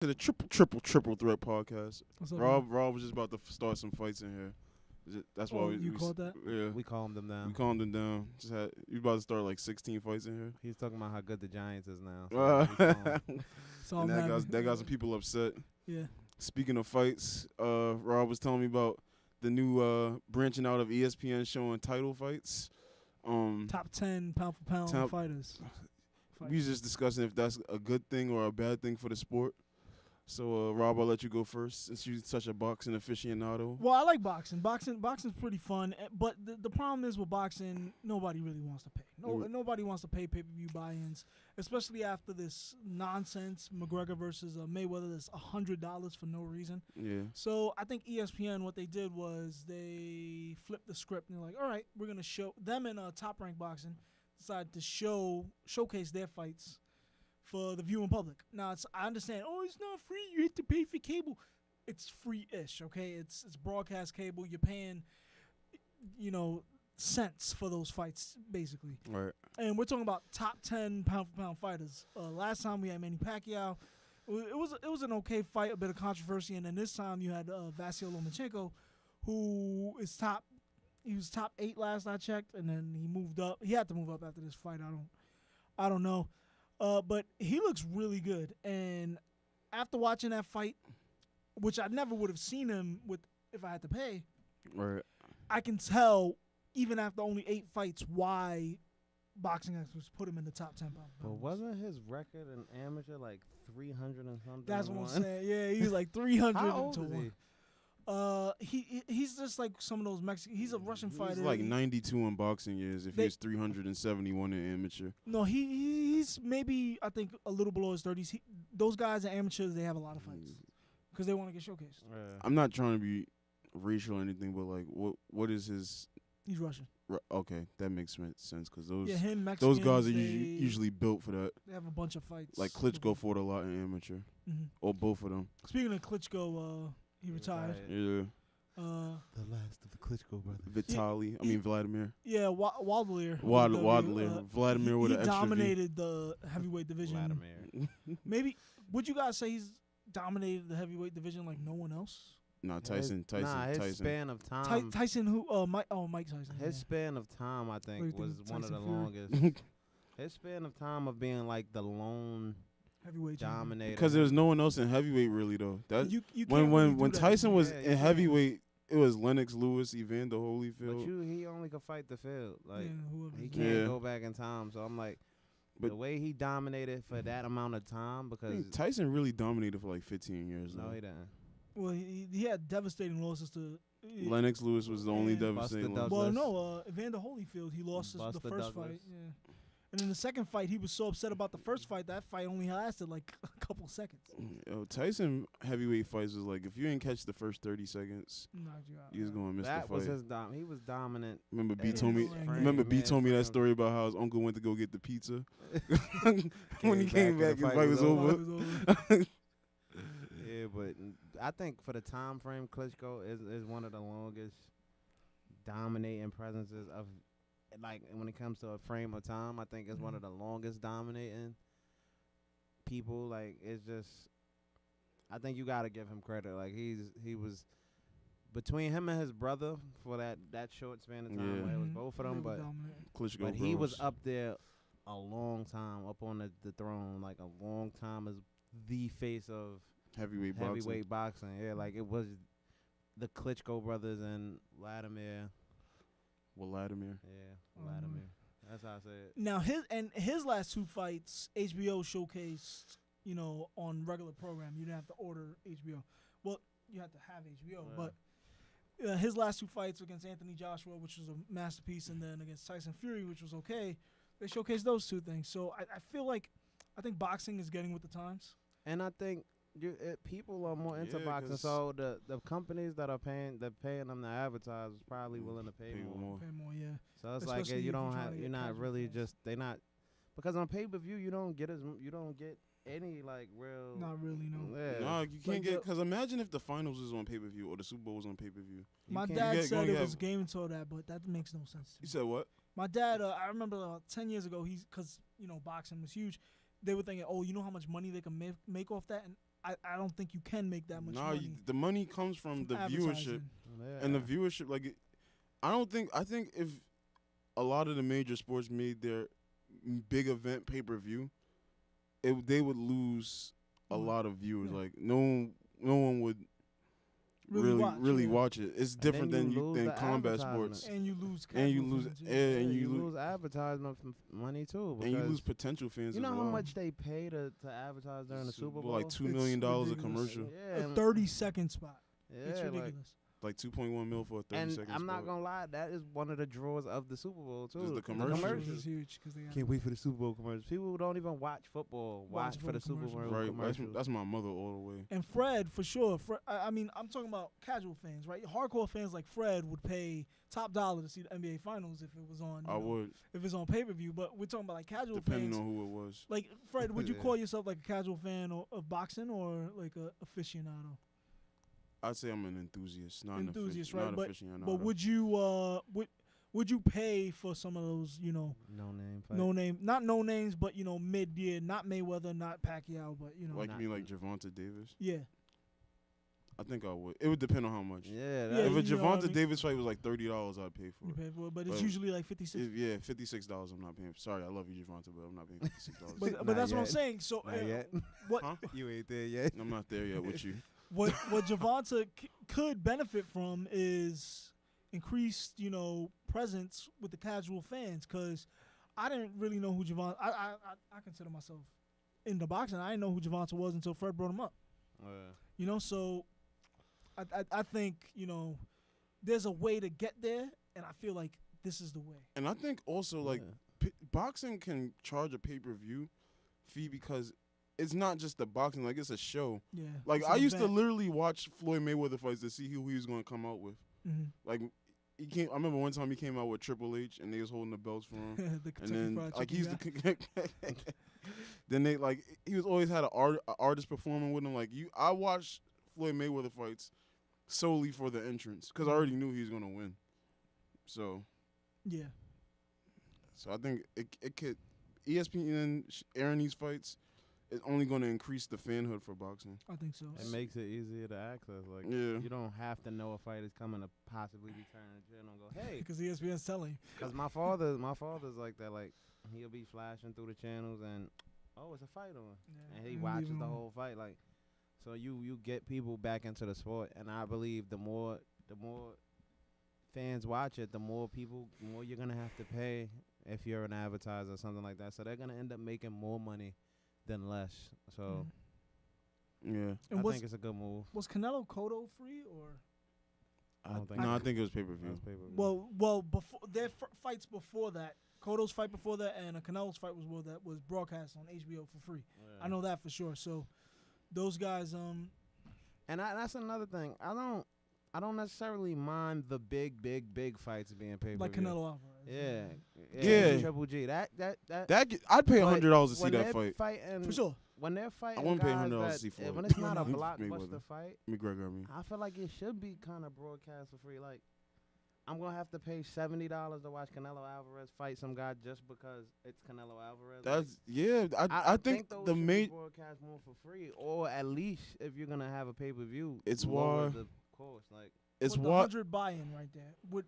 To the triple threat podcast. What's up, Rob was just about to start some fights in here. That's why you called that? Yeah, We calmed him down. we calmed him down. You about to start like 16 fights in here. He's talking about how good the Giants is now. So And I'm that got some people upset. Yeah. Speaking of fights, Rob was telling me about the new branching out of ESPN showing title fights. Top 10 pound for pound fighters. We was just discussing if that's a good thing or a bad thing for the sport. So, Rob, I'll let you go first since you're such a boxing aficionado. Well, I like boxing. Boxing's pretty fun, but the problem is with boxing, nobody really wants to pay. Nobody wants to pay pay-per-view buy-ins, especially after this nonsense McGregor versus Mayweather. That's $100 for no reason. Yeah. So I think ESPN, what they did was they flipped the script and they're like, all right, we're gonna show them in Top Rank Boxing decided to showcase their fights for the viewing public. Now, I understand. Oh, it's not free. You have to pay for cable. It's free-ish, okay? It's broadcast cable. You're paying, cents for those fights, basically. Right. And we're talking about top 10 pound-for-pound fighters. Last time we had Manny Pacquiao. It was an okay fight, a bit of controversy, and then this time you had Vasily Lomachenko, who is top. He was top 8 last I checked, and then he moved up. He had to move up after this fight. I don't know. But he looks really good. And after watching that fight, which I never would have seen him with if I had to pay, Right. I can tell, even after only 8 fights, why boxing experts put him in the top 10 pound. But wasn't his record in amateur like 300 and something? That's what I'm saying. Yeah, he was like 300 How old to is 1. He's just like some of those Mexican. He's a Russian fighter. He's like 92 in boxing years. If he was 371 in amateur. No, he's maybe I think a little below his 30s. Those guys are amateurs. They have a lot of fights because they want to get showcased. I'm not trying to be racial or anything, but like, what is his? He's Russian. Okay, that makes sense because those Mexicans, those guys are usually built for that. They have a bunch of fights. Like Klitschko fought a lot in amateur, or both of them. Speaking of Klitschko, he retired. Yeah. The last of the Klitschko brothers. Vladimir. Yeah, Waldlier. Vladimir with he an extra dominated the heavyweight division. Vladimir. Maybe would you guys say he's dominated the heavyweight division like no one else? No, Tyson. His span of time. Tyson who? Mike Tyson. His span of time, I think, was one of the longest. His span of time of being like the lone heavyweight dominator. Because there was no one else in heavyweight really though. That you when Tyson was in heavyweight, it was Lennox Lewis, Evander Holyfield. But he only could fight the field. Like he can. can't go back in time. So I'm like, the way he dominated for that amount of time, because Tyson really dominated for like 15 years. No, though. he didn't. Well, he had devastating losses to. Lennox Lewis was the only devastating loss. Well, no, Evander Holyfield, he lost the first Douglas. fight. Yeah. And in the second fight, he was so upset about the first fight. That fight only lasted like a couple seconds. Tyson heavyweight fights was like, if you didn't catch the first 30 seconds, you was gonna miss the fight. That was his he was dominant. Remember B told me that story about how his uncle went to go get the pizza. When he came back, his fight was over. Yeah, but I think for the time frame, Klitschko is one of the longest dominating presences of. Like when it comes to a frame of time, I think it's one of the longest dominating people. Like it's just, I think you gotta give him credit. Like he was between him and his brother for that short span of time. Where it was both of them, but he was up there a long time, up on the throne, like a long time as the face of heavyweight boxing. Yeah, like it was the Klitschko brothers and Vladimir. Vladimir. Yeah, Vladimir. That's how I say it. Now his last 2 fights, HBO showcased, on regular program. You didn't have to order HBO. Well, you had to have HBO, but his last 2 fights against Anthony Joshua, which was a masterpiece, and then against Tyson Fury, which was okay. They showcased those 2 things. So I think boxing is getting with the times. And I think people are more into boxing, so the companies that are paying them to advertise is probably willing to pay more. Pay more, yeah. So it's especially like you're not really just because on pay-per-view you don't get any like real. Not really, no. Yeah. No, you can't get because imagine if the finals was on pay-per-view or the Super Bowl was on pay-per-view. My dad said it was game until that, but that makes no sense. You said what? My dad, I remember 10 years ago, because boxing was huge. They were thinking, oh, you know how much money they can make off that? And I don't think you can make that much Nah, money. the money comes from the viewership. Advertising. And the viewership, like, I think if a lot of the major sports made their big event pay-per-view, they would lose a lot of viewers. Yeah. Like, no one would really watch it. It's different then than you lose than the combat advertisement. sports. And you lose. And you casual lose, fans, and you you lose advertisement money too. and you because lose potential fans. You know as how well. much they pay to advertise during the Super Bowl? Like $2 million a ridiculous. commercial, Yeah, A 30-second spot. yeah, It's like- ridiculous. like 2.1 mil for a 30 and second I'm not spot. gonna lie, that is one of the draws of the Super Bowl too. Just the Commercials commercials. is huge because they got Can't wait for the Super Bowl commercials. People who don't even watch football watch for the Super Bowl Right, commercials. that's my mother all the way. And Fred, for sure. I mean, I'm talking about casual fans, right? Hardcore fans like Fred would pay top dollar to see the NBA Finals if it was on. I would, if it's on pay-per-view. But we're talking about like casual depending fans. on who it was. Like Fred, would you Yeah. call yourself like a casual fan of boxing or like a aficionado? I'd say I'm an enthusiast, not Enthusiast, an right? But aficionado. But would you would you pay for some of those, no name fight. no name, not no names, but mid-year, not Mayweather, not Pacquiao, but like Not- you mean like Gervonta Davis? yeah. I think I would. It would depend on how much. Yeah, Yeah, that, If a you know what I Gervonta mean? Davis fight was like $30, I'd pay for You it. pay for it, but it's Well, usually like 56. Yeah, $56. I'm not paying. Sorry, I love you, Gervonta, but I'm not paying $56. But Not that's what I'm yet. saying. So not yet. what Huh? You ain't there yet. I'm not there yet with you. what Javonta could benefit from is increased, presence with the casual fans. Because I didn't really know who Javonta. I consider myself into boxing. I didn't know who Javonta was until Fred brought him up. So I think there's a way to get there, and I feel like this is the way. And I think also like boxing can charge a pay-per-view fee because it's not just the boxing, like it's a show. Yeah. Like it's I an used to event. literally watch Floyd Mayweather fights to see who he was going to come out with. Mhm. Like I remember one time he came out with Triple H and they was holding the belts for him. the And Kentucky then Fried like Chicken he's guy. the then they like he was always had a artist performing with him. Like I watched Floyd Mayweather fights solely for the entrance because I already knew he was gonna win. So Yeah. I think it could ESPN airing these fights is only gonna increase the fanhood for boxing. I think so. It makes it easier to access. Like Yeah. you don't have to know a fight is coming to possibly be turning the channel and go, hey. Because ESPN's telling. Because my father's like that. Like he'll be flashing through the channels and it's a fight on, Yeah, and he and watches leave the him. whole fight. Like so you get people back into the sport, and I believe the more fans watch it, the more you're gonna have to pay if you're an advertiser or something like that. So they're gonna end up making more money than less. So Yeah. And I was think it's a good move. was Canelo Cotto free or? I don't think No, so. I think it was pay-per-view. That's pay-per-view. Well, before their fights before that, Cotto's fight before that, and Canelo's fight was broadcast on HBO for free. Yeah. I know that for sure. So those guys, And that's another thing. I don't necessarily mind the big fights being pay-per-view. like Canelo Alvarez. Yeah. Triple G. That I'd pay but $100 to see when that they're fight. for Fighting, sure. when they're fighting, wouldn't pay guys $100 to that- see Floyd. when it's not a Mayweather. blockbuster fight, McGregor, I mean. I feel like it should be kind of broadcast for free. Like, I'm gonna have to pay $70 to watch Canelo Alvarez fight some guy just because it's Canelo Alvarez. I think those the should be main broadcast more for free, or at least if you're gonna have a pay-per-view, It's lower why- the cost. Like, it's With the what 100 buy-in right there would,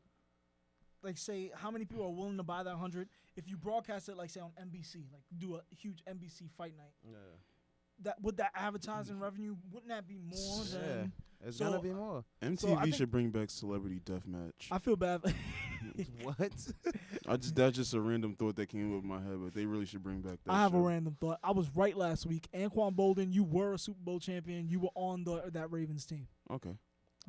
like, say how many people are willing to buy that 100 if you broadcast it, like, say on NBC, like do a huge NBC fight night. That would that advertising revenue wouldn't that be more than? it's So, gonna be more. MTV I think- should bring back Celebrity Deathmatch. I feel bad. What? That's just a random thought that came up in my head, but they really should bring back that. I have a show. random thought. I was right last week. Anquan Bolden, you were a Super Bowl champion. You were on that Ravens team. Okay.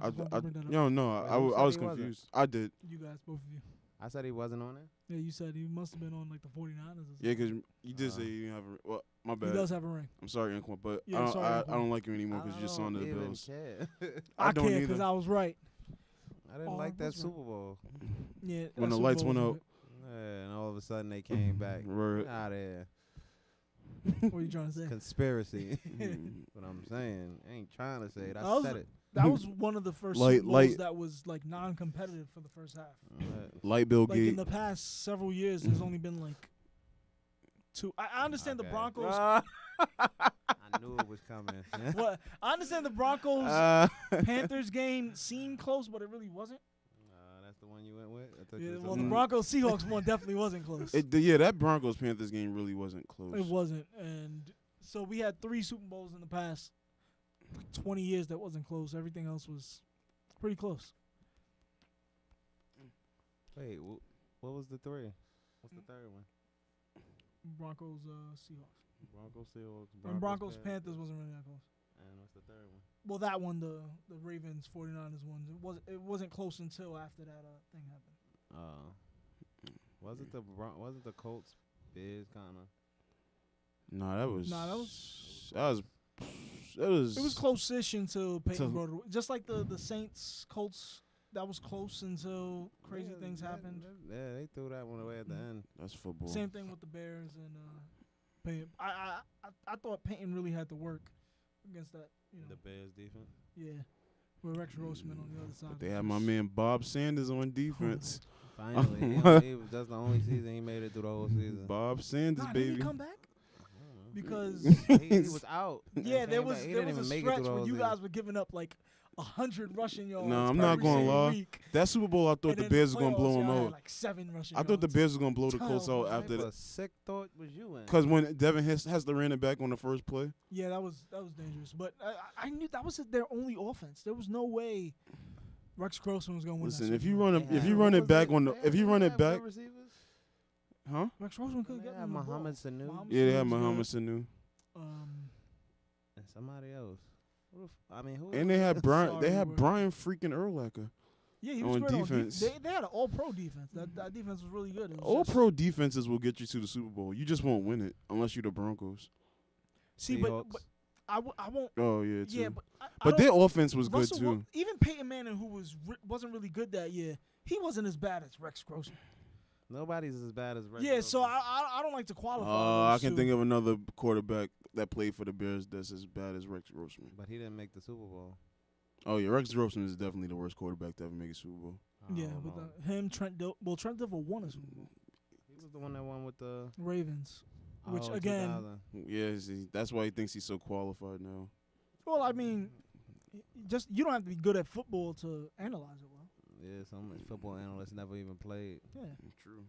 I just wanted to bring that up. No, Wait, I who was said he wasn't? confused. I did. You guys, both of you. I said he wasn't on it. Yeah, you said he must have been on like the 49ers or something. Yeah, because you did say you didn't have a. Well, my He bad. does have a ring. I'm sorry, Anquan, but Yeah, sorry, I Anquan. don't like you anymore I because you're just on the don't even Bills. care. I I don't care because either. I was right. I didn't Oh, like that that's right. Super Bowl. Yeah. When that the Super lights Bowl went was out. Yeah, and all of a sudden they came back. Right. Out of here. What are you trying to say? Conspiracy. Mhm. What I'm saying. I ain't trying to say it. That I was- said it. That was one of the first Light- Super Bowls light- that was like non-competitive for the first half. Light Bill Like in Gate. the past several years, there's only been like two. I understand the Okay. Broncos. I I knew it was coming. What I understand the Broncos Uh, Panthers game seemed close, but it really wasn't. That's the one you went with. I thought Yeah, you was well, on the Mm. Broncos Seahawks one definitely wasn't close. yeah, that Broncos Panthers game really wasn't close. It wasn't, and so we had 3 Super Bowls in the past 20 years that wasn't close. Everything else was pretty close. Wait, what was the 3? What's the third one? Broncos Seahawks. Broncos, Seahawks, And Broncos Panthers wasn't really that close. And what's the third one? Well, that one, the Ravens 49ers one, it wasn't close until after that thing happened. Was it the Colts Bears kind of? No, that was. Nah, that was. It was close-ish until Peyton Till- brought it. Just like the Saints Colts, that was close until crazy things happened. Yeah, they threw that one away at the end. That's football. Same thing with the Bears and Peyton. I thought Peyton really had to work against that. The Bears defense. Yeah, with Rex Grossman on the other side. But they had my man Bob Sanders on defense. Finally, that's the only season he made it through the whole season. Bob Sanders, Did baby. he come back? Because he was out. yeah, there was He there didn't was a even make it stretch through the when whole you season. guys were giving up like 100 rushing yards. No, I'm not every gonna single lie. week. That Super Bowl, I thought And the then Bears the was gonna blow playoffs, him y'all had out. like 7 rushing I thought the yards. Bears was gonna blow the Colts out What after What that. sick thought was you in? Because when Devin Hester ran it back on the first play, Yeah, that was dangerous. But I knew that was their only offense. There was no way Rex Grossman was gonna win. listen, that if Super you Bowl. run if you run it back on the if you run it back, huh? Rex Grossman couldn't They get had him the ball. Mohamed Sanu. Yeah, they had Sanu was Muhammad good. Sanu, And somebody else. Who? and they had Brian. Sorry, They had word. Brian freaking Urlacher. Yeah, he was on great defense. on defense. They had an all-pro defense. That defense was really good. It was All just- pro defenses will get you to the Super Bowl. You just won't win it unless you're the Broncos. See, Seahawks. but I won't. Oh yeah, too. Yeah, but But their offense was good Russell too. Even Peyton Manning, who wasn't really good that year, he wasn't as bad as Rex Grossman. Nobody's as bad as Rex. Yeah, so Grossman. I don't like to qualify. I can think of another quarterback that played for the Bears that's as bad as Rex Grossman. But he didn't make the Super Bowl. Oh yeah, Rex Grossman is definitely the worst quarterback to ever make a Super Bowl. Yeah, I don't but know. him, Trent Dilfer won a Super Bowl. He was the one that won with the Ravens. Which, oh, again- 2000. Yeah, see, that's why he thinks he's so qualified now. Well, I mean, just you don't have to be good at football to analyze it well. Yeah, some football analysts never even played. Yeah. True,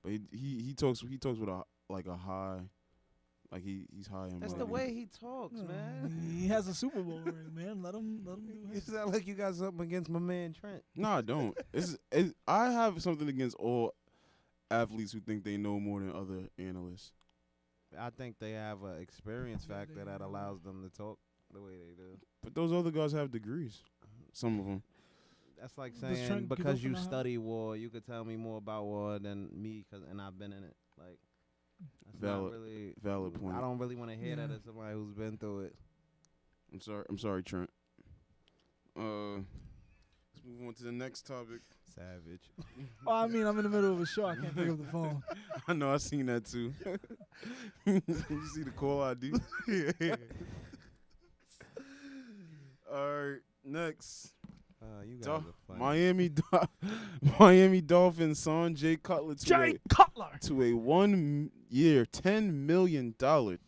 but he talks with a high, like he's high in. That's the body. way he talks, Yeah, man. He has a Super Bowl ring, man. Let him do You his. sound like you got something against my man Trent. No, I don't. I have something against all athletes who think they know more than other analysts. I think they have an experience Yeah, factor they that do. allows them to talk the way they do. But those other guys have degrees. Some of them. That's like Does saying Trent because Godolphin you know how? study war, you could tell me more about war than me, and I've been in it. Like, that's Valid- not really valid point. I don't really want to hear that Yeah. as somebody who's been through it. I'm sorry, Trent. Let's move on to the next topic. Savage. Oh, I mean, I'm in the middle of a show. I can't pick up the phone. I know, I seen that too. You see the call ID? All right, next. You guys Dol- are funny. Miami Dolphins signed Jay Cutler Jay Cutler. to a 1 year, $10 million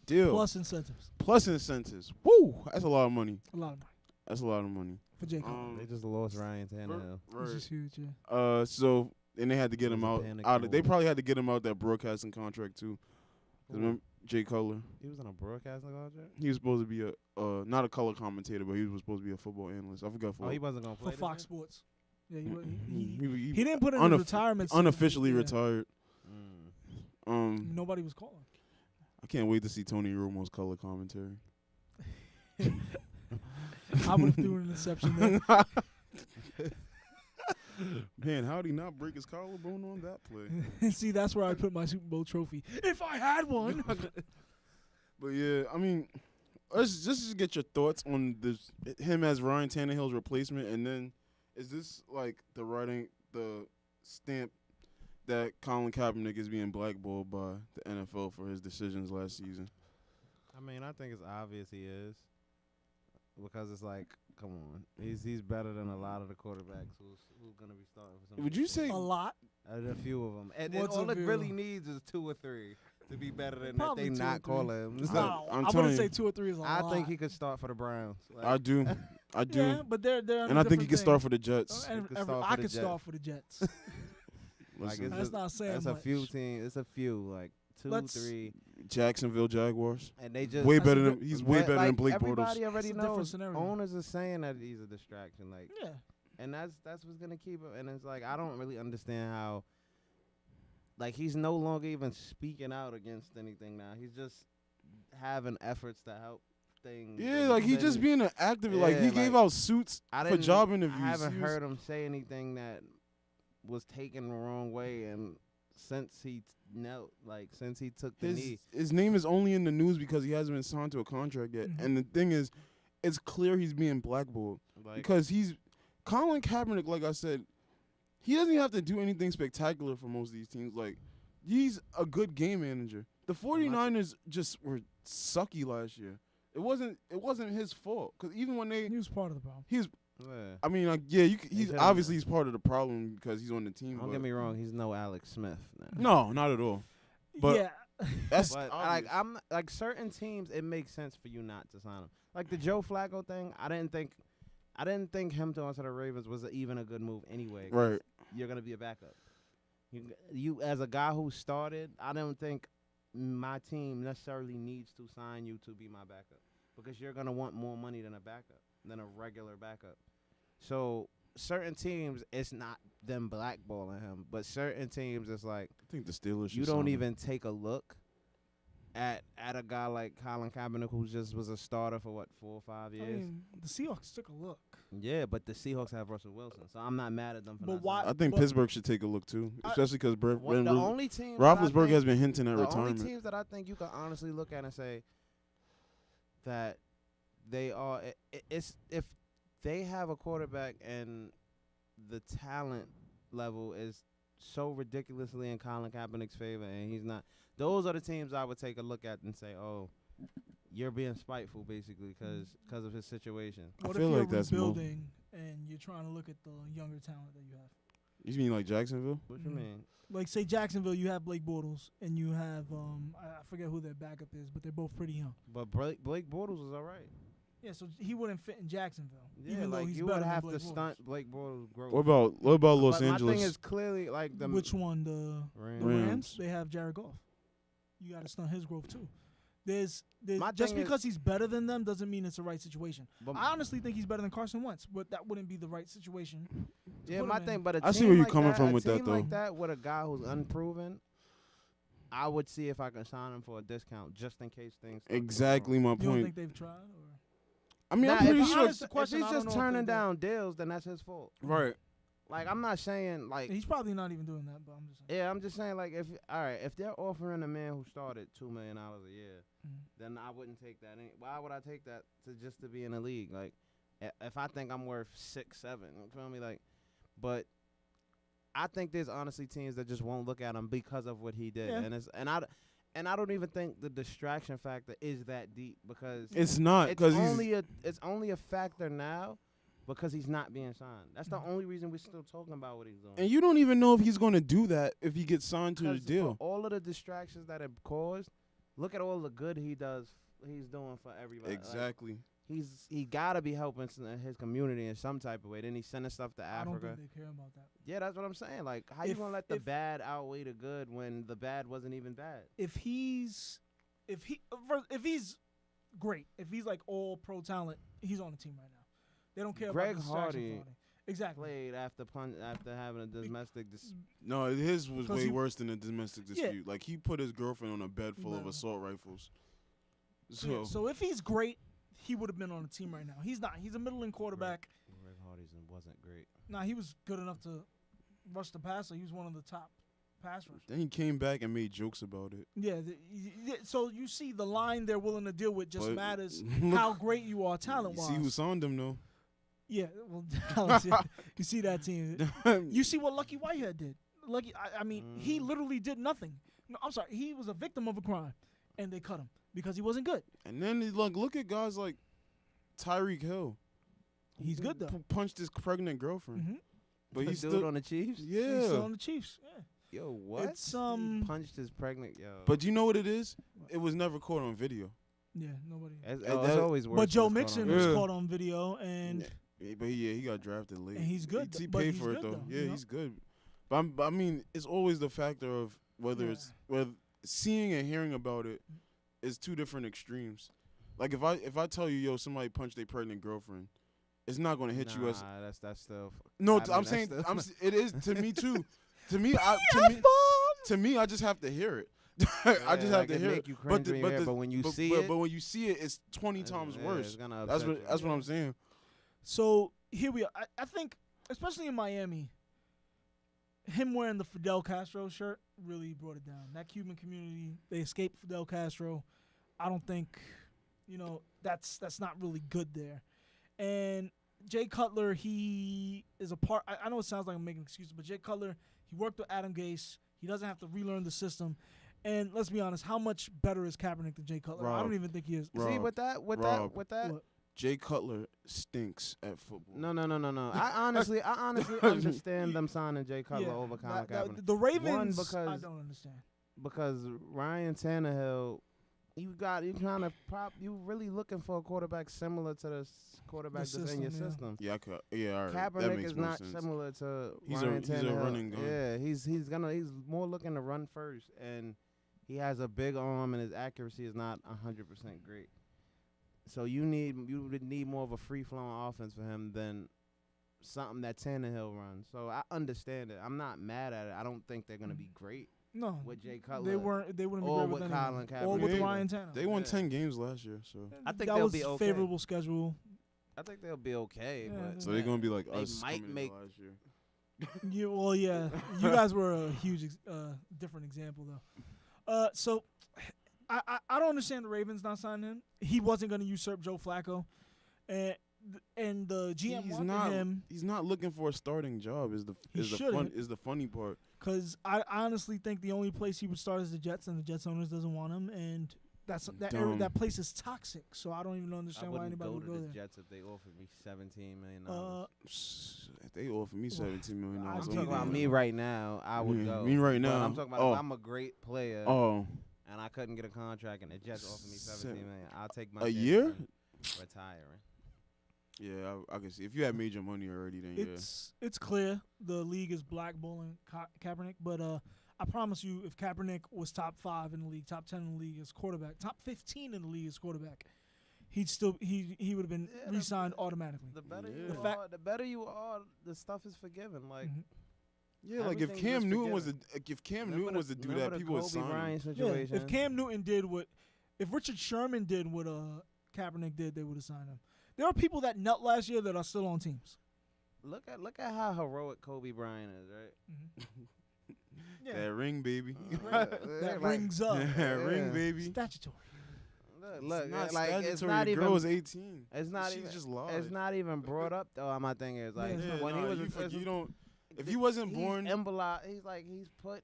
deal. Plus incentives. Plus incentives. Woo! That's a lot of money. A lot of money That's a lot of money. for Jay Cutler. They just lost Ryan Tannehill. This is huge, yeah. So and they had to get It him was a out. panic They move. probably had to get him out that broadcasting contract too. 'Cause remember Jay Cutler? He was on a broadcasting contract? He was supposed to be a not a color commentator, but he was supposed to be a football analyst. I forgot for Oh, he wasn't going to For play this Fox year? Sports. Yeah, he he didn't put in his retirement. certificate, unofficially yeah. retired. Mm. Nobody was calling. I can't wait to see Tony Romo's color commentary. I would have threw an interception there. Man, how'd he not break his collarbone on that play? See, that's where I put my Super Bowl trophy. If I had one. But yeah, I mean, let's just get your thoughts on this him as Ryan Tannehill's replacement, and then is this like the stamp that Colin Kaepernick is being blackballed by the NFL for his decisions last season? I mean, I think it's obvious he is. Because it's like, come on. He's better than a lot of the quarterbacks who's going to be starting for some Would you say A lot. a few of them. And What's all a it few? really needs is 2 or 3. to be better than that. Probably They 2 or not 3. calling him. Look, No, I'm I telling wouldn't say you. 2 or 3 is a I lot. think he could start for the Browns. Like, I do. I do. Yeah, but they're And I think he can start for the Jets. And could start for I the could Jets. start for the Jets. like Listen, it's That's a, not saying that's much. a few teams. It's a few, like 2, Let's- 3, Jacksonville Jaguars. and they just Way That's a better good- than he's way but, better like, than Blake everybody Bortles. already It's a different knows. scenario. Owners are saying that he's a distraction. Like, Yeah. and that's what's gonna keep it. And it's like I don't really understand how. Like he's no longer even speaking out against anything now. He's just having efforts to help things. Yeah, and like he then- just being an active. Like he Yeah, gave like, out suits I for didn't- job interviews. I haven't He was- heard him say anything that was taken the wrong way, and since he since he took the knee, his name is only in the news because he hasn't been signed to a contract yet. Mhm. And the thing is, it's clear he's being blackballed like because he's Colin Kaepernick. Like I said, he doesn't have to do anything spectacular for most of these teams. Like he's a good game manager. The 49ers just were sucky last year. It wasn't his fault because even when He was part of the problem. he's yeah. I mean, like, yeah, he's should've- obviously he's part of the problem because he's on the team. Don't but get me wrong, he's no Alex Smith. Now. No, not at all. But- yeah. That's But obvious. I'm like certain teams, it makes sense for you not to sign him. Like the Joe Flacco thing, I didn't think him going to the Ravens was even a good move anyway. 'cause Right. You're gonna be a backup. You as a guy who started, I don't think my team necessarily needs to sign you to be my backup because you're gonna want more money than a regular backup. So certain teams, it's not them blackballing him, but certain teams, it's like I think the Steelers. you should don't sign him. even take a look at a guy like Colin Kaepernick who just was a starter for what 4 or 5 I years. mean, the Seahawks took a look. Yeah, but the Seahawks have Russell Wilson, so I'm not mad at them for But not why- signing I think but- Pittsburgh should take a look too, I- especially because him. The only team Roethlisberger has been hinting at the retirement. only teams that I think you can honestly look at and say that they are it's if they have a quarterback and the talent level is so ridiculously in Colin Kaepernick's favor and he's not. Those are the teams I would take a look at and say, oh, you're being spiteful basically because of his situation. I What feel if you're like that's more- rebuilding and you're trying to look at the younger talent that you have? You mean like Jacksonville? What you Mhm. mean? Like say Jacksonville, you have Blake Bortles and you have I forget who their backup is, but they're both pretty young. But Blake Bortles is all right. Yeah, so he wouldn't fit in Jacksonville, Yeah, even though like he's you better would than have Blake to Bortles. stunt Blake Bortles' growth. What about Los but Angeles? My thing is clearly like the Which one? The Rams. Rams. They have Jared Goff. You got to stunt his growth too. There's My just thing is- because he's better than them doesn't mean it's the right situation. But I honestly think he's better than Carson Wentz, but that wouldn't be the right situation. yeah, put my him in. thing. But a I see team where you're like coming that, from a with that, team like though. that with a guy who's unproven, I would see if I can sign him for a discount just in case things. start going Exactly wrong. my You don't point. think they've tried? Or? I mean, Nah, I'm pretty if, sure. honest- he's, the if question, he's I don't just know if they turning did. down deals, then that's his fault. Right. Like I'm not saying like He's probably not even doing that, but I'm just saying. yeah, I'm just saying like if they're offering a man who started $2 million a year, Mhm. then I wouldn't take that. Why would I take that to be in the league? Like if I think I'm worth 6, 7, you feel me? Like, but I think there's honestly teams that just won't look at him because of what he did, Yeah. and I don't even think the distraction factor is that deep because It's not it's because only a factor now because he's not being signed. That's the only reason we're still talking about what he's doing. and you don't even know if he's going to do that if he gets signed to the 'Cause deal. for all of the distractions that have caused, look at all the good he's doing for everybody. Like, Exactly. he gotta be helping his community in some type of way. Then he's sending stuff to I don't Africa. think they care about that. Yeah, that's what I'm saying. Like, how you If- gonna let the if- bad outweigh the good when the bad wasn't even bad? If he's great, if he's like all pro talent, he's on the team right now. They don't care Greg about the distraction Hardy Friday. Exactly. Played after having a domestic. No, his was 'Cause way he- worse than a domestic Yeah. dispute. Like he put his girlfriend on a bed full of Literally. assault rifles. Yeah, so if he's great, he would have been on the team right now. He's not. He's a middling quarterback. Greg Hardy's wasn't great. Nah, he was good enough to rush the passer. He was one of the top pass rushers. Then he came back and made jokes about it. Yeah, so you see the line they're willing to deal with just But matters look- how great you are You talent-wise. see who signed him though? Yeah, well, Alex, you see that team. You see what Lucky Whitehead did. I mean, he literally did nothing. No, I'm sorry, he was a victim of a crime, and they cut him because he wasn't good. And then look at guys like Tyreek Hill. He's good though. Punched his pregnant girlfriend, Mm-hmm. but he's Dude still on the Chiefs. yeah. He's still on the Chiefs. Yeah. Yo, what? It's, He punched his pregnant. Yo, But you know what it is? It was never caught on video. Yeah, nobody. it's, that- it's always worse. But Joe when it's caught Mixon on was video. caught on video, and But he got drafted late. And he's good, He but paid he's for it good, though. though, Yeah, you know? he's good. But I mean, it's always the factor of whether Yeah. whether seeing and hearing about it is two different extremes. Like if I tell you, yo, somebody punched their pregnant girlfriend, it's not gonna hit you as Nah, that's still. no. I mean, I'm that's saying still- it is to me too. To me, to me, I just have to hear it. I just have to hear it. You But cringe when you hear it, but when you see but, it, but when you see it, it's 20 times yeah, worse. It's gonna That's upset what you. that's what I'm saying. so here we are. I think, especially in Miami, him wearing the Fidel Castro shirt really brought it down. That Cuban community, they escaped Fidel Castro. I don't think, that's not really good there. And Jay Cutler, he is a part. I know it sounds like I'm making excuses, but Jay Cutler, he worked with Adam Gase. He doesn't have to relearn the system. And let's be honest, how much better is Kaepernick than Jay Cutler? I Rob. don't even think he is. See, Rob, with that, Rob. with that. What? Jay Cutler stinks at football. No. I honestly understand them signing Jay Cutler Yeah, over Colin that- Kaepernick. the Ravens, I because- don't understand. Because Ryan Tannehill, you really looking for a quarterback similar to the quarterback that's in your system, yeah. system. Yeah, all right. that Kaepernick makes is more not sense. similar to He's a- Ryan he's a Tannehill. running gun. Yeah, he's more looking to run first, and he has a big arm, and his accuracy is not 100% great. So you would need more of a free flowing offense for him than something that Tannehill runs. So I understand it. I'm not mad at it. I don't think they're gonna be great No, with Jay Cutler. they wouldn't be or great with with Colin anyone. Kaepernick. Or with They- Ryan Tannehill. They won Yeah. 10 games last year, so I think that they'll was be okay. favorable schedule. I think they'll be okay, Yeah, but so they're gonna be like They us might coming in make- last year. Yeah, you guys were a huge different example though. So I don't understand the Ravens not signing him. He wasn't going to usurp Joe Flacco, and the GM wanted him He's not looking for a starting job. He shouldn't. Is the funny part. because I honestly think the only place he would start is the Jets, and the Jets owners doesn't want him, and Dumb. that place is toxic. So I don't even I understand why wouldn't anybody go would to go the there. Jets if they offered me $17 million. If they offer me $17 million, I'm I'm I'll talking be about there. me right now. I would Yeah, go. me right But now. I'm talking about Oh. if I'm a great player Oh, and I couldn't get a contract and the Jets offered me $17 million. I'll take my a chance year? on retiring. Yeah, I can see. If you had major money already, then It's clear the league is blackballing Kaepernick, but I promise you, if Kaepernick was top 5 in the league, top 10 in the league as quarterback, top 15 in the league as quarterback, he would have been Yeah, re-signed automatically. The better Yeah. you The fact- are, the better you are, the stuff is forgiven. Like Mhm. yeah. Like if everything's Cam just Newton was forgiven. if Cam Remember Newton the- was to do remember that, the people would Kobe sign him. Bryant Yeah, situation. if Cam Newton did if Richard Sherman did what Kaepernick did, they would have signed him. There are people that knelt last year that are still on teams. Look at how heroic Kobe Bryant is, right? Yeah, That ring, baby. that like- rings up. that ring, baby. Statutory. Look, It's not like it's statutory. not The even. girl was 18. It's not She's even. just lied. It's not even brought up though. My thing is like Yeah, when he was you, in prison, you don't. If he wasn't he's born, he's put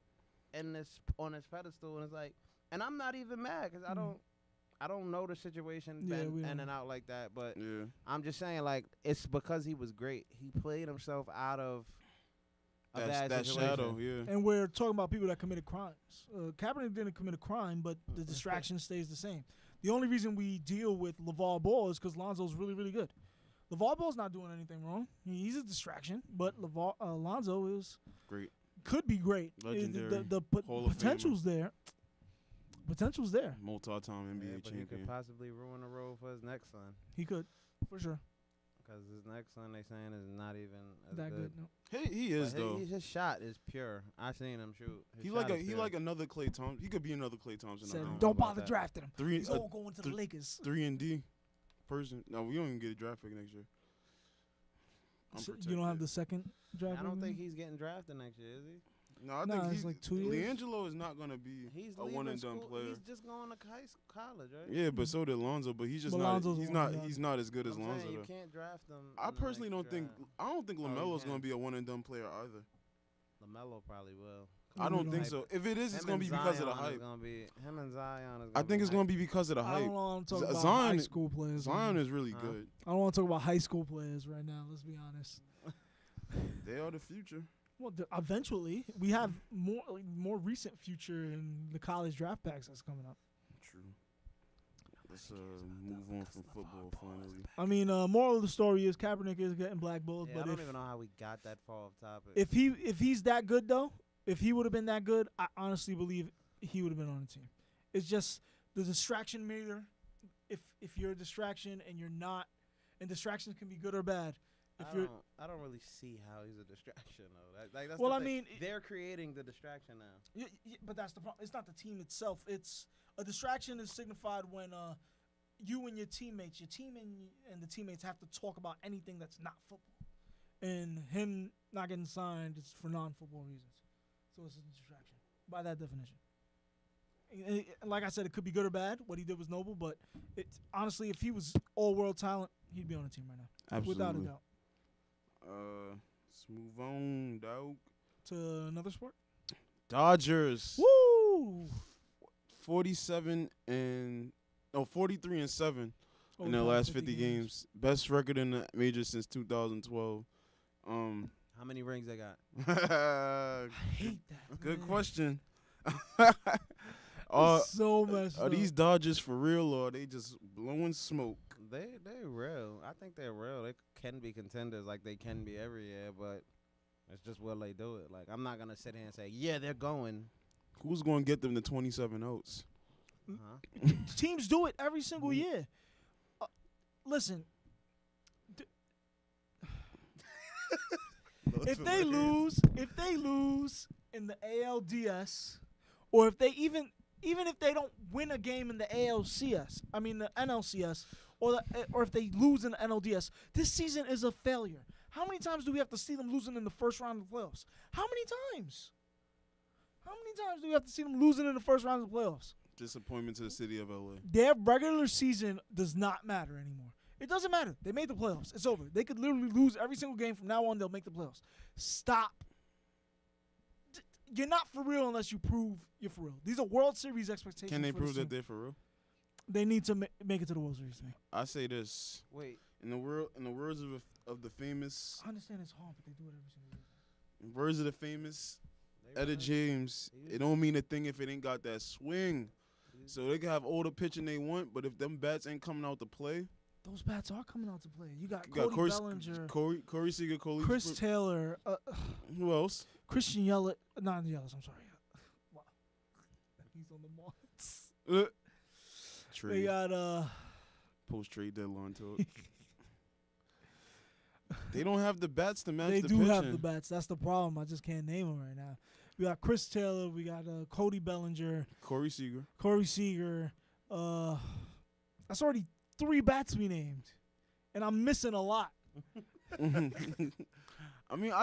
in this on his pedestal, and it's like, and I'm not even mad because I don't know the situation Yeah, been we in don't. and out like that, but yeah, I'm just saying like it's because he was great. He played himself out of a bad that situation. shadow, yeah. And we're talking about people that committed crimes. Kaepernick didn't commit a crime, but the distraction stays the same. The only reason we deal with LeVar Ball is because Lonzo's really, really good. LeVar Ball's not doing anything wrong. He's a distraction, but Lonzo could be great. Legendary. The Hall of potential's there. Potential's there. Multi-time Yeah, NBA but he champion. could possibly ruin the road for his next son. He could, for sure. Because his next son, they saying, is not even as That good. good. No. He is But though. his shot is pure. I seen him shoot. His He shot like is pure. another Clay Thompson. He could be another Clay Thompson. Said, I don't know don't about bother that. drafting him. Three, He's all going to the Lakers. 3-and-D person. No, we don't even get a draft pick next year. I'm So you don't have protected. the second draft. I don't pick? think he's getting drafted next year, is he? No, I Nah, think it's he's like 2 years. LiAngelo is not gonna be He's a leaving one and done school. player. He's just going to college, right? Yeah, but so did Lonzo. But he's just But not. Lonzo's He's one not. and done. He's not as good as I'm Lonzo. saying you though. can't draft him. I in the personally next don't think. draft. I don't think Oh, you Lamelo's can. gonna be a one and done player either. LaMelo probably will. I We don't don't. think so. If it is, it's Him gonna and be because of the Zion is hype. gonna be him and Zion is. I think it's gonna be because of the I hype. don't want to talk about Zion- high school players. right Zion now. is really Huh? good. I don't want to talk about high school players right now. Let's be honest. They are the future. Well, eventually we have more recent future in the college draft packs that's coming up. True. Let's move on from football finally. I mean, moral of the story is Kaepernick is getting blackballed. Yeah, but I don't if even know how we got that far off topic. if he's that good though, if he would have been that good, I honestly believe he would have been on the team. It's just the distraction meter. If you're a distraction and you're not, and distractions can be good or bad. I don't really see how he's a distraction though. That's Well, the I thing. mean, they're creating the distraction now. But that's the problem. It's not the team itself. It's a distraction is signified when you and your team and the teammates have to talk about anything that's not football. And him not getting signed is for non-football reasons. So it's a distraction by that definition. Like I said, it could be good or bad. What he did was noble, but honestly, if he was all-world talent, he'd be on the team right now. Absolutely. Without a doubt. Let's move on, dog. To another sport? Dodgers. Woo! 43 and 7 in their last 50 games. Best record in the major since 2012. How many rings they got? I hate that. Good man. question. It's so messed Are up. these Dodgers for real or are they just blowing smoke? They're real. I think they're real. They can be contenders like they can be every year, but it's just will they do it. Like I'm not gonna sit here and say, yeah, they're going. Who's going to get them to 27 outs? Teams do it every single year. Listen, if they lose in the ALDS, or if they even if they don't win a game in the ALCS, I mean the NLCS, or if they lose in the NLDS, this season is a failure. How many times do we have to see them losing in the first round of the playoffs? How many times? How many times do we have to see them losing in the first round of the playoffs? Disappointment to the city of LA. Their regular season does not matter anymore. It doesn't matter. They made the playoffs. It's over. They could literally lose every single game from now on. They'll make the playoffs. Stop. You're not for real unless you prove you're for real. These are World Series expectations. Can they for prove this that team. they're for real? They need to make it to the World Series, man. I say this. Wait. In the words of the famous, I understand it's hard, but they do it every single year. words of the famous They Etta really- James, it don't mean a thing if it ain't got that swing. So they can have all the pitching they want, but if them bats ain't coming out to play, Those bats are coming out to play. You got you got Cody Bellinger, Corey Seager, Chris Taylor, who else? Christian Yelich. Not Yelich, I'm sorry. Wow. He's on the Marlins. They Trade, got post trade deadline talk. They don't have the bats to match they the do pitching. have the bats. That's the problem. I just can't name them right now. We got Chris Taylor. We got Cody Bellinger, Corey Seager. Corey Seager. That's already 3 bats we named, and I'm missing a lot. I mean,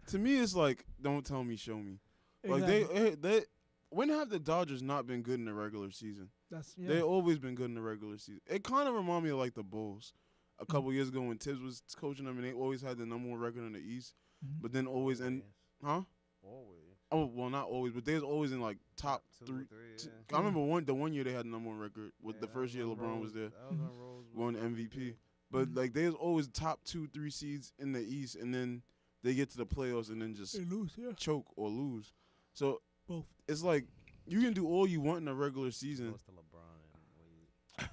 to me, it's like, don't tell me, show me. Exactly. Like they when have the Dodgers not been good in the regular season? That's yeah. They always been good in the regular season. It kind of remind me of like the Bulls a couple years ago when Tibbs was coaching them, and they always had the #1 record in the East, Mhm. but then always in, huh? Always. Oh well, not always, but they was always in like top Two, three. yeah. I remember the one year they had the #1 record with Yeah, the that first year when LeBron was Rose- there, that was when Rose was won MVP. But Mhm. like they was always top 2-3 seeds in the East, and then they get to the playoffs and then just They lose, yeah. choke or lose. So Both. it's like you can do all you want in the regular season. Goes to LeBron and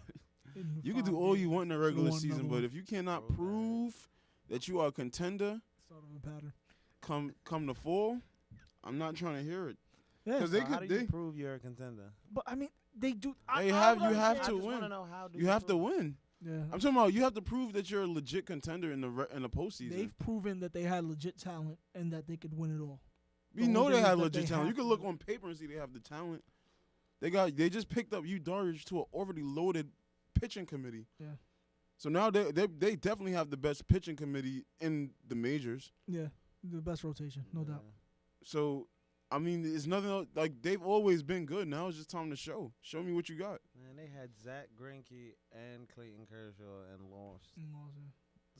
Wade. You can do all you want in the regular won season, another but one. if you cannot Throwback. prove that you are a contender Sort of a pattern. come the fall, I'm not trying to hear it. Yeah, 'Cause So they how could do you they prove you're a contender? but I mean, they do. you I have would to I understand- just wanna win. know how do You have to prove- win. Yeah. I'm talking about you have to prove that you're a legit contender in the postseason. They've proven that they had legit talent and that they could win it all. We the know only they thing have is that legit they talent. You have can to look win. on paper and see they have the talent. They just picked up Yu Darvish to an already loaded pitching committee. Yeah. So now they definitely have the best pitching committee in the majors. Yeah. The best rotation, no doubt. So I mean, it's nothing else, like they've always been good. Now it's just time to show me what you got. Man, they had Zach Greinke and Clayton Kershaw and lost. Mm,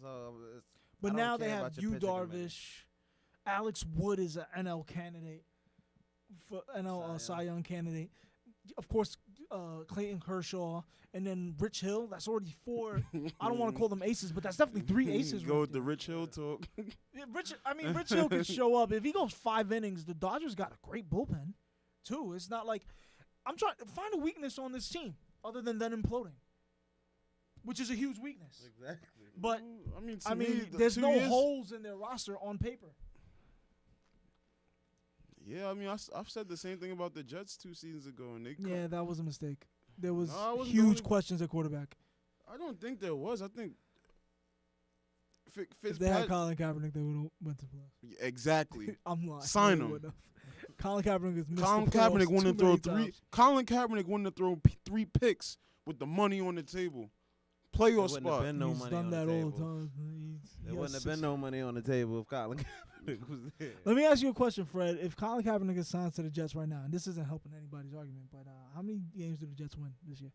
So it's, But I don't now they care have about your Yu pitching committee. Darvish. Alex Wood is an NL candidate, for NL Cy Cy Young candidate. of course, Clayton Kershaw, and then Rich Hill. That's already 4. I don't want to call them aces, but that's definitely 3 aces. Go right with the there. Rich Hill talk. Yeah, Rich Hill could show up if he goes 5 innings. The Dodgers got a great bullpen, too. It's not like I'm trying to find a weakness on this team other than them imploding, which is a huge weakness. Exactly. But I mean, there's no holes in their roster on paper. Yeah, I mean, I've said the same thing about the Jets 2 seasons ago, and they. Yeah, that was a mistake. There was No, it wasn't the huge only- questions at quarterback. I don't think there was. I think. If they had Colin Kaepernick, they would have went to play. Exactly. I'm lying. Sign They him. wouldn't have. Colin Kaepernick has missed Colin the playoffs Kaepernick wouldn't too throw many 3. times. Colin Kaepernick wouldn't throw 3 picks with the money on the table. Playoff wouldn't have spot. been no He's money done on that the all table. the time. There wouldn't have been no money on the table if Colin Kaepernick was there. Let me ask you a question, Fred. If Colin Kaepernick is signed to the Jets right now, and this isn't helping anybody's argument, but how many games do the Jets win this year?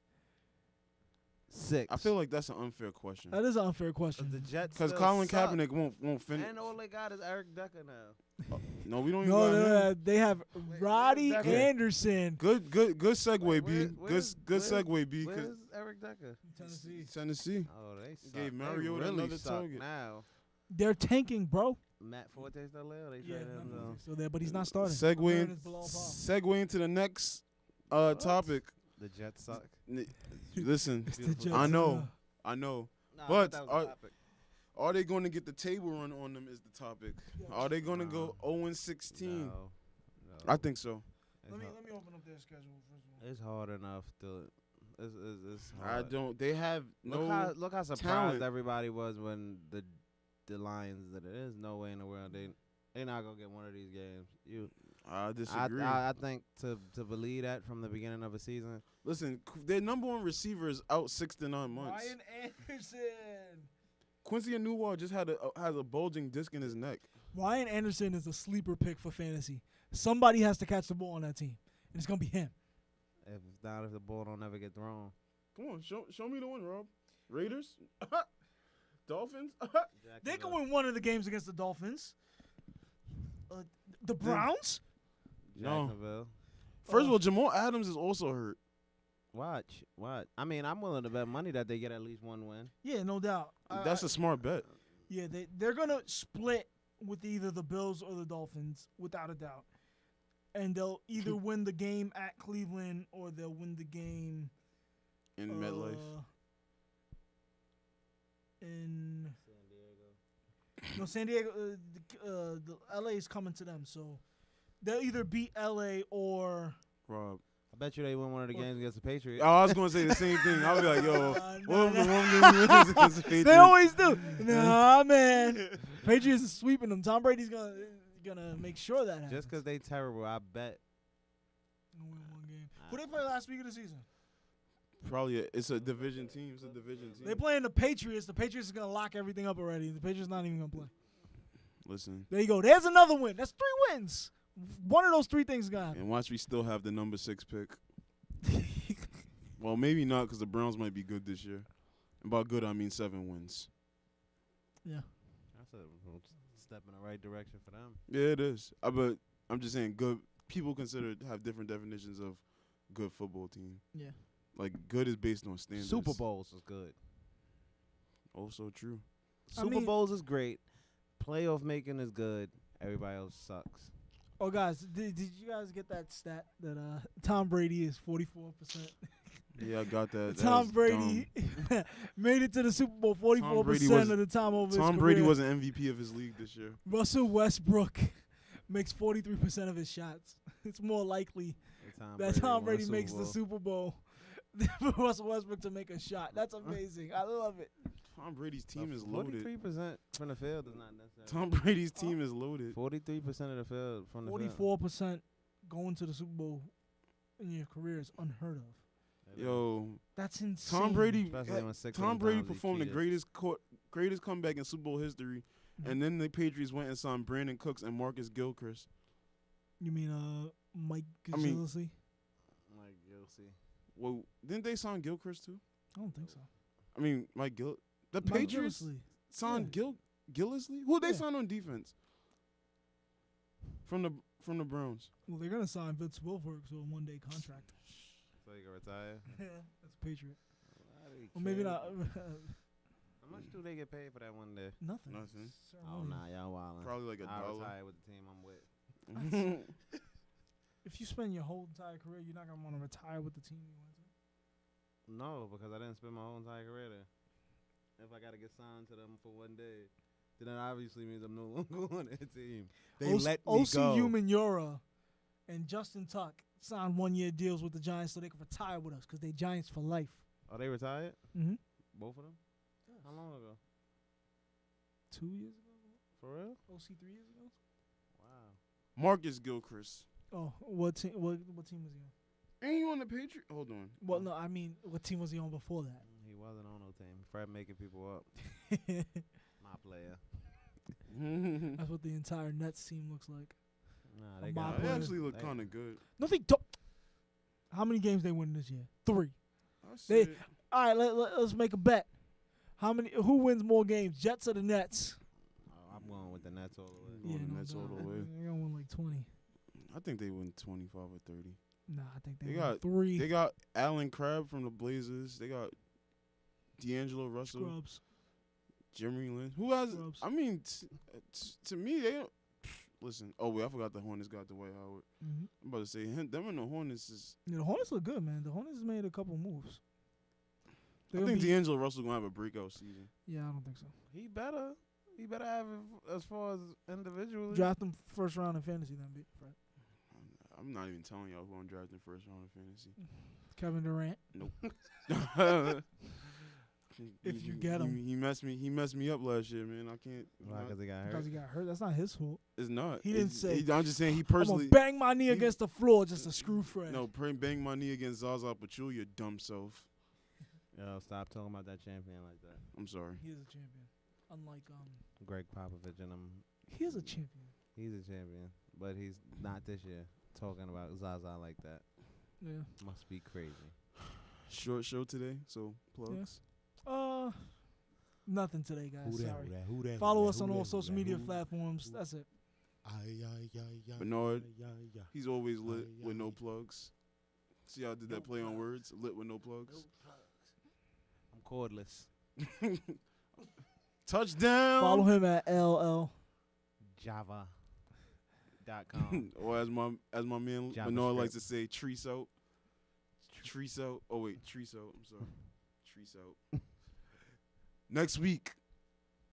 6. I feel like that's an unfair question. That is an unfair question. the Jets Because still Colin suck. Kaepernick won't finish. And all they got is Eric Decker now. No, we don't even No, got him. they have Roddy Decker? Anderson. Good segue, Wait, B. where's- Good segue, B. 'cause Where's Eric Decker? Tennessee. Tennessee. Oh, they suck. Gave They Mariota really another suck target. now. They're tanking, bro. Matt Forte still there? They Yeah, traded him though. so there, but he's not starting. Segue, Is below par. segue into the next topic. The Jets suck. Listen, It's the Beautiful. Jets. I know. I know. Nah, But that was the topic. Are they going to get the table run on them is the topic. Are they going to go 0-16? No. I think so. Let me open up their schedule first of all. It's hard enough to. It's I hard. don't. They have no. Look how surprised talent. everybody was when the Lions did it. There's no way in the world they not gonna get one of these games. I disagree. I think to believe that from the beginning of a season. Listen, their number 1 receiver is out 6 to 9 months. Ryan Anderson. Quincy Anuwar just has a bulging disc in his neck. Ryan Anderson is a sleeper pick for fantasy. Somebody has to catch the ball on that team, and it's gonna be him. If the ball don't ever get thrown. Come on, show me the one, Rob. Raiders, Dolphins. They can win one of the games against the Dolphins. The Browns. No. Jacksonville. First of all, Jamal Adams is also hurt. Watch. I mean, I'm willing to bet money that they get at least one win. Yeah, no doubt. That's a smart bet. Yeah, they're gonna split with either the Bills or the Dolphins, without a doubt. And they'll either win the game at Cleveland or they'll win the game In MetLife. In San Diego. The LA is coming to them, so they'll either beat LA or. Rob. I bet you they win one of the games against the Patriots. Oh, I was gonna say the same thing. I'll be like, yo, Nah, what nah. the one game you win against the Patriots? They always do. Nah, man. Patriots is sweeping them. Tom Brady's gonna make sure that happens. Just because they terrible, I bet. Gonna win one game. Who they play last week of the season? Probably it's a division team. It's a division team. They playing the Patriots. The Patriots is gonna lock everything up already. The Patriots not even gonna play. Listen, There you go. There's another win. That's 3 wins. One of those 3 things is gonna happen. and watch we still have the number 6 pick. Well, maybe not because the Browns might be good this year. And by good, I mean 7 wins. Yeah. That's a step in the right direction for them. Yeah, it is. But I'm just saying, good people have different definitions of good football team. Yeah. Like good is based on standards. Super Bowls is good. Also true. Super mean- Bowls is great. Playoff making is good. Everybody else sucks. Oh, guys, did you guys get that stat that Tom Brady is 44%? Yeah, I got that. Tom That's Brady made it to the Super Bowl 44% of the time over his Tom Brady career. was an MVP of his league this year. Russell Westbrook makes 43% of his shots. It's more likely that Tom Brady makes the Super Bowl than for Russell Westbrook to make a shot. That's amazing. I love it. Tom Brady's team is loaded. 43% from the field is not necessary. Tom Brady's team is loaded. 43% of the field from the field. 44% going to the Super Bowl in your career is unheard of. Yo, That's insane. Tom Brady. Especially when 6 Tom of the Brady times he performed the cheated. greatest comeback in Super Bowl history, Mhm. and then the Patriots went and signed Brandon Cooks and Marcus Gilchrist. You mean Mike I mean- Gillespie? Like, you'll see. Well, didn't they sign Gilchrist too? I don't think so. I mean, Mike Gill. The Mike Patriots Gillespie. signed Yeah. Gillisley. Who they Yeah. signed on defense? From the Browns. Well, they're gonna sign Vince Wilfork to a 1-day contract. he can retire. That's a Patriot. Why do he Or maybe care? not. How much do they get paid for that one day? Nothing. Nothing. Oh, nah, y'all wildin'. Probably like I'll $1. retire with the team I'm with. If you spend your whole entire career, you're not gonna want to retire with the team you went to. No, because I didn't spend my whole entire career there. If I got to get signed to them for one day, then that obviously means I'm no longer on that team. They let me OC go. Humanura and Justin Tuck signed 1-year deals with the Giants so they could retire with us because they Giants for life. Are they retired? Mm-hmm. Both of them? How long ago? 2 years ago? For real? OC 3 years ago? Wow. Marcus Gilchrist. Oh, what team? What team was he on? Ain't you on the Patriot? Hold on. Well, no, I mean, what team was he on before that? He wasn't on no team. Fred making people up. My player. That's what the entire Nets team looks like. Nah, A they mob got They player. actually look they- kind of good. No, they don't. How many games they win this year? 3. I They- said, All right, let's make a bet. Who wins more games, Jets or the Nets? Oh, I'm going with the Nets all the way. Going the Nets all the way. They're gonna win like 20. I think they win 25 or 30. Nah, I think they They win got- 3. They got Alan Crabb from the Blazers. They got D'Angelo Russell, Scrubs. Jeremy Lin. Who has? Scrubs. I mean, to me, they don't. Listen. Oh wait, I forgot the Hornets got Dwight Howard. Mm-hmm. I'm about to say them and the Hornets is. Yeah, the Hornets look good, man. The Hornets made a couple moves. I They'll think be- D'Angelo Russell gonna have a breakout season. Yeah, I don't think so. He better have it as far as individually. Draft them first round in fantasy, then, Fred. I'm not even telling y'all who I'm drafting first round in fantasy. Kevin Durant. If you He- get him. he messed me. He messed me up last year, man. I can't. Why? Because he got hurt. Because he got hurt. That's not his fault. It's not. He didn't It's- say, I'm just saying he I'm personally. gonna bang my knee he- against the floor just to screw Fred. No, bang my knee against Zaza Pachulia, you dumb self. Yo, stop talking about that champion like that. I'm sorry. He is a champion. Unlike Greg Popovich and him. he is a champion. He's a champion, but he's not this year. Talking about Zaza like that Yeah. must be crazy. Short show today, so plugs. Nothing today, guys. Who that? Sorry. Who that? Who that? Follow who us that, on who all that, social who that, media who- platforms. That's it. Bernard. Yeah. He's always lit yeah, with no yeah. plugs. See how I did that play on words? Lit with no plugs. I'm cordless. Touchdown. Follow him at LL. Java.com. Or as my man JavaScript. Bernard likes to say, Treeso. Treeso. Oh wait, Treeso. I'm sorry. Treeso. Next week,